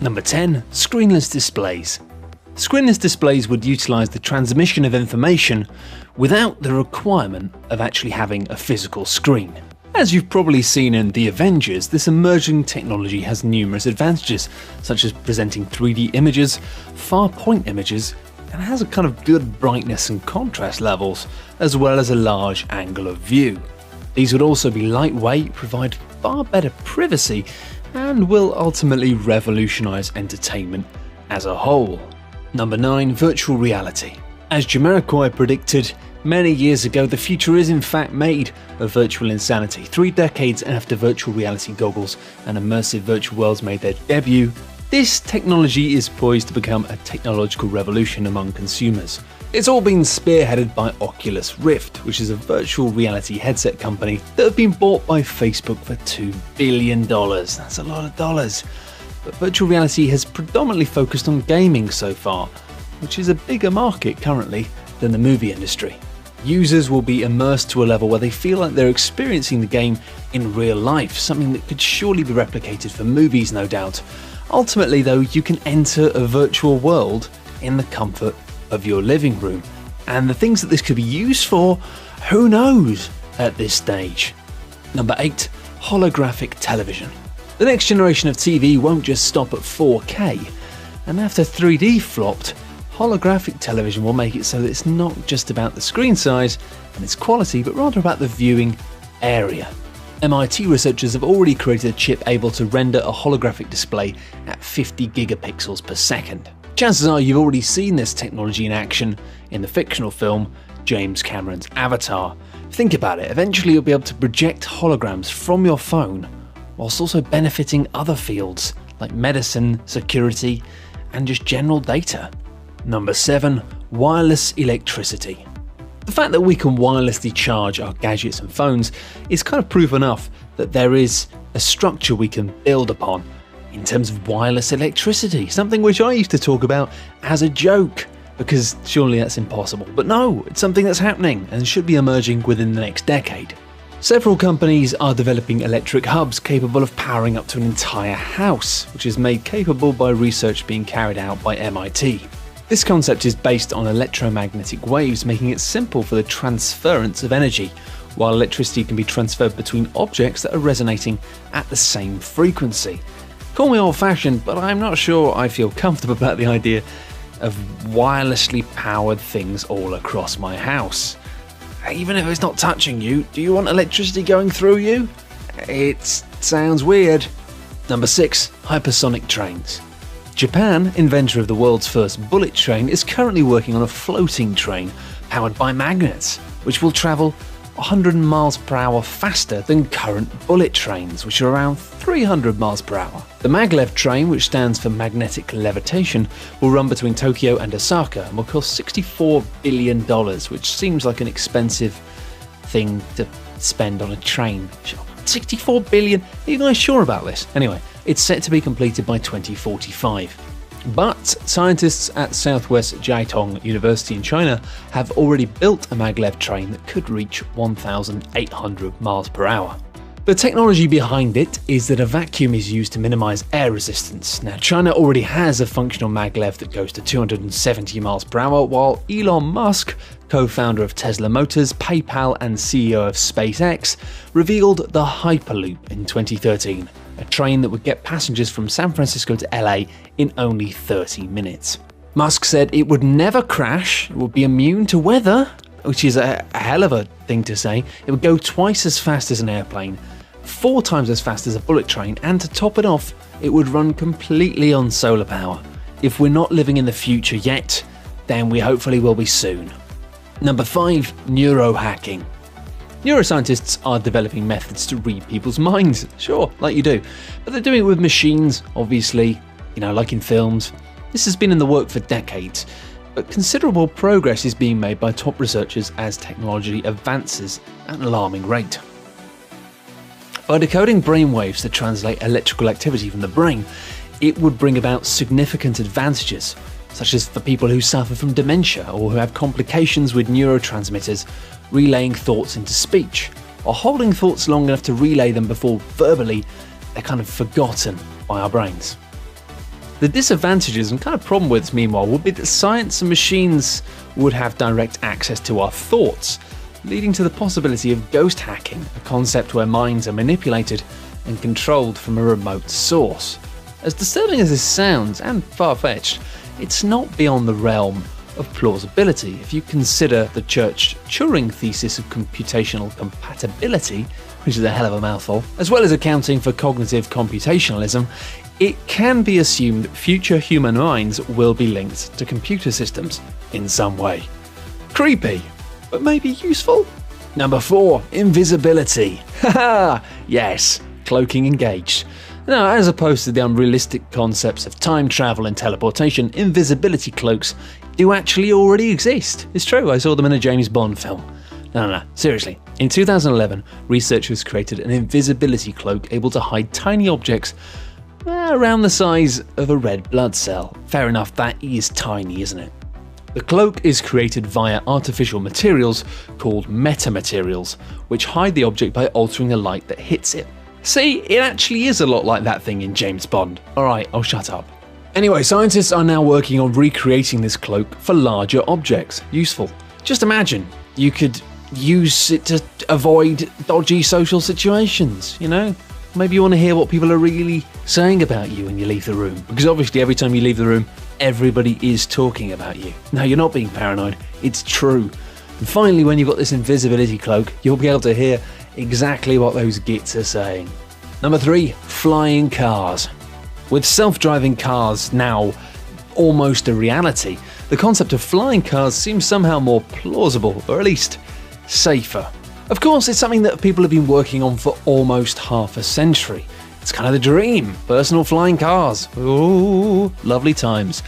Number 10. Screenless displays. Screenless displays would utilise the transmission of information without the requirement of actually having a physical screen. As you've probably seen in The Avengers, this emerging technology has numerous advantages, such as presenting 3D images, far-point images, and has a kind of good brightness and contrast levels, as well as a large angle of view. These would also be lightweight, provide far better privacy, and will ultimately revolutionise entertainment as a whole. Number 9. Virtual reality. As Jamiroquai predicted many years ago, the future is in fact made of virtual insanity. 3 decades after virtual reality goggles and immersive virtual worlds made their debut, this technology is poised to become a technological revolution among consumers. It's all been spearheaded by Oculus Rift, which is a virtual reality headset company that have been bought by Facebook for $2 billion. That's a lot of dollars. But virtual reality has predominantly focused on gaming so far, which is a bigger market currently than the movie industry. Users will be immersed to a level where they feel like they're experiencing the game in real life, something that could surely be replicated for movies, no doubt. Ultimately though, you can enter a virtual world in the comfort of your living room, and the things that this could be used for, who knows at this stage. Number 8. Holographic television. The next generation of TV won't just stop at 4K, and after 3D flopped, holographic television will make it so that it's not just about the screen size and its quality, but rather about the viewing area. MIT researchers have already created a chip able to render a holographic display at 50 gigapixels per second. Chances are you've already seen this technology in action in the fictional film James Cameron's Avatar. Think about it, eventually you'll be able to project holograms from your phone, whilst also benefiting other fields like medicine, security, and just general data. Number 7. Wireless electricity. The fact that we can wirelessly charge our gadgets and phones is kind of proof enough that there is a structure we can build upon in terms of wireless electricity, something which I used to talk about as a joke, because surely that's impossible. But no, it's something that's happening and should be emerging within the next decade. Several companies are developing electric hubs capable of powering up to an entire house, which is made capable by research being carried out by MIT. This concept is based on electromagnetic waves, making it simple for the transference of energy, while electricity can be transferred between objects that are resonating at the same frequency. Call me old-fashioned, but I'm not sure I feel comfortable about the idea of wirelessly powered things all across my house. Even if it's not touching you, do you want electricity going through you? It sounds weird. Number 6. Hypersonic trains. Japan, inventor of the world's first bullet train, is currently working on a floating train powered by magnets, which will travel 100 miles per hour faster than current bullet trains, which are around 300 miles per hour. The maglev train, which stands for magnetic levitation, will run between Tokyo and Osaka and will cost $64 billion, which seems like an expensive thing to spend on a train. 64 billion? Are you guys sure about this? Anyway, it's set to be completed by 2045. But scientists at Southwest Jiaotong University in China have already built a maglev train that could reach 1,800 miles per hour. The technology behind it is that a vacuum is used to minimize air resistance. Now, China already has a functional maglev that goes to 270 miles per hour, while Elon Musk, co-founder of Tesla Motors, PayPal, and CEO of SpaceX, revealed the Hyperloop in 2013, a train that would get passengers from San Francisco to LA in only 30 minutes. Musk said it would never crash, it would be immune to weather, which is a hell of a thing to say. It would go twice as fast as an airplane, 4 times as fast as a bullet train, and to top it off, it would run completely on solar power. If we're not living in the future yet, then we hopefully will be soon. Number 5. Neurohacking. Neuroscientists are developing methods to read people's minds, sure, like you do, but they're doing it with machines, obviously, like in films. This has been in the work for decades, but considerable progress is being made by top researchers as technology advances at an alarming rate. By decoding brainwaves to translate electrical activity from the brain, it would bring about significant advantages, such as for people who suffer from dementia or who have complications with neurotransmitters relaying thoughts into speech, or holding thoughts long enough to relay them before verbally they're kind of forgotten by our brains. The disadvantages and kind of problem with this, meanwhile, would be that science and machines would have direct access to our thoughts, leading to the possibility of ghost hacking, a concept where minds are manipulated and controlled from a remote source. As disturbing as this sounds, and far-fetched, it's not beyond the realm of plausibility if you consider the Church-Turing thesis of computational compatibility, which is a hell of a mouthful, as well as accounting for cognitive computationalism. It can be assumed future human minds will be linked to computer systems in some way. Creepy, but maybe useful? Number 4, invisibility. Haha, yes, cloaking engaged. Now, as opposed to the unrealistic concepts of time travel and teleportation, invisibility cloaks do actually already exist. It's true, I saw them in a James Bond film. No, seriously. In 2011, researchers created an invisibility cloak able to hide tiny objects around the size of a red blood cell. Fair enough, that is tiny, isn't it? The cloak is created via artificial materials called metamaterials, which hide the object by altering the light that hits it. See, it actually is a lot like that thing in James Bond. Alright, I'll shut up. Anyway, scientists are now working on recreating this cloak for larger objects. Useful. Just imagine, you could use it to avoid dodgy social situations, you know? Maybe you want to hear what people are really saying about you when you leave the room. Because obviously every time you leave the room, everybody is talking about you. No, you're not being paranoid. It's true. And finally, when you've got this invisibility cloak, you'll be able to hear exactly what those gits are saying. Number 3, flying cars. With self-driving cars now almost a reality, the concept of flying cars seems somehow more plausible, or at least safer. Of course, it's something that people have been working on for almost half a century. It's kind of the dream, personal flying cars. Ooh, lovely times.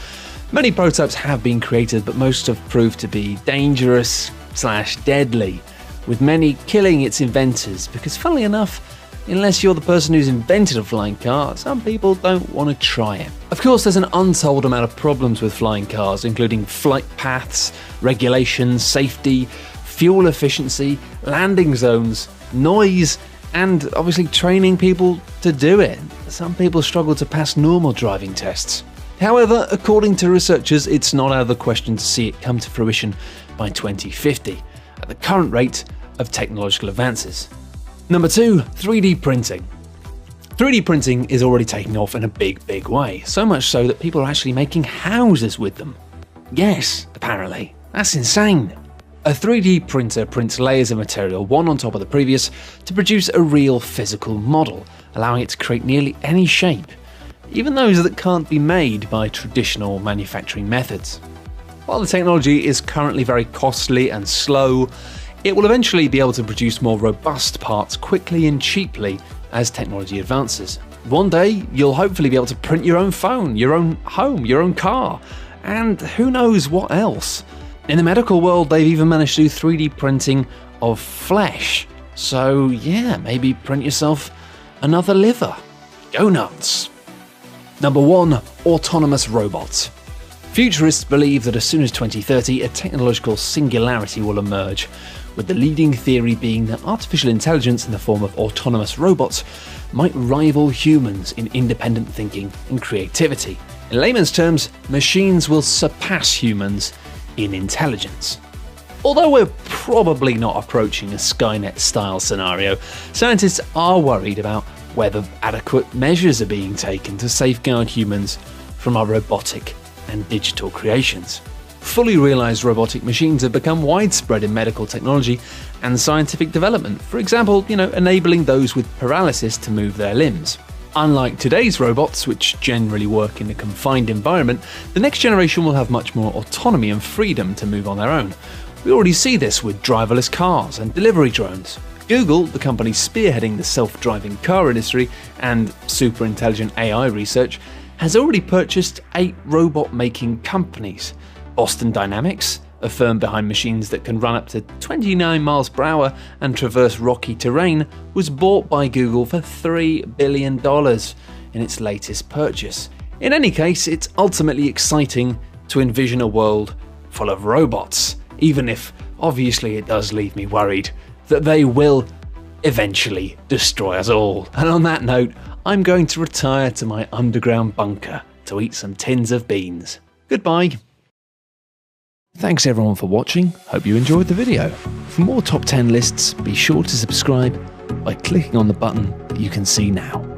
Many prototypes have been created, but most have proved to be dangerous/deadly, with many killing its inventors, because funnily enough, unless you're the person who's invented a flying car, some people don't want to try it. Of course, there's an untold amount of problems with flying cars, including flight paths, regulations, safety, fuel efficiency, landing zones, noise, and obviously training people to do it. Some people struggle to pass normal driving tests. However, according to researchers, it's not out of the question to see it come to fruition by 2050, at the current rate of technological advances. Number 2, 3D printing. 3D printing is already taking off in a big way, so much so that people are actually making houses with them. Yes, apparently. That's insane. A 3D printer prints layers of material, one on top of the previous, to produce a real physical model, allowing it to create nearly any shape, even those that can't be made by traditional manufacturing methods. While the technology is currently very costly and slow, it will eventually be able to produce more robust parts quickly and cheaply as technology advances. One day, you'll hopefully be able to print your own phone, your own home, your own car, and who knows what else. In the medical world, they've even managed to do 3D printing of flesh. So yeah, maybe print yourself another liver. Go nuts. Number 1, autonomous robots. Futurists believe that as soon as 2030, a technological singularity will emerge, with the leading theory being that artificial intelligence in the form of autonomous robots might rival humans in independent thinking and creativity. In layman's terms, machines will surpass humans in intelligence. Although we're probably not approaching a Skynet-style scenario, scientists are worried about whether adequate measures are being taken to safeguard humans from our robotic and digital creations. Fully realized robotic machines have become widespread in medical technology and scientific development, for example, enabling those with paralysis to move their limbs. Unlike today's robots, which generally work in a confined environment, the next generation will have much more autonomy and freedom to move on their own. We already see this with driverless cars and delivery drones. Google, the company spearheading the self-driving car industry and super intelligent AI research, has already purchased 8 robot-making companies. Boston Dynamics, a firm behind machines that can run up to 29 miles per hour and traverse rocky terrain, was bought by Google for $3 billion in its latest purchase. In any case, it's ultimately exciting to envision a world full of robots, even if obviously it does leave me worried that they will eventually destroy us all. And on that note, I'm going to retire to my underground bunker to eat some tins of beans. Goodbye. Thanks everyone for watching, hope you enjoyed the video. For more top 10 lists, be sure to subscribe by clicking on the button that you can see now.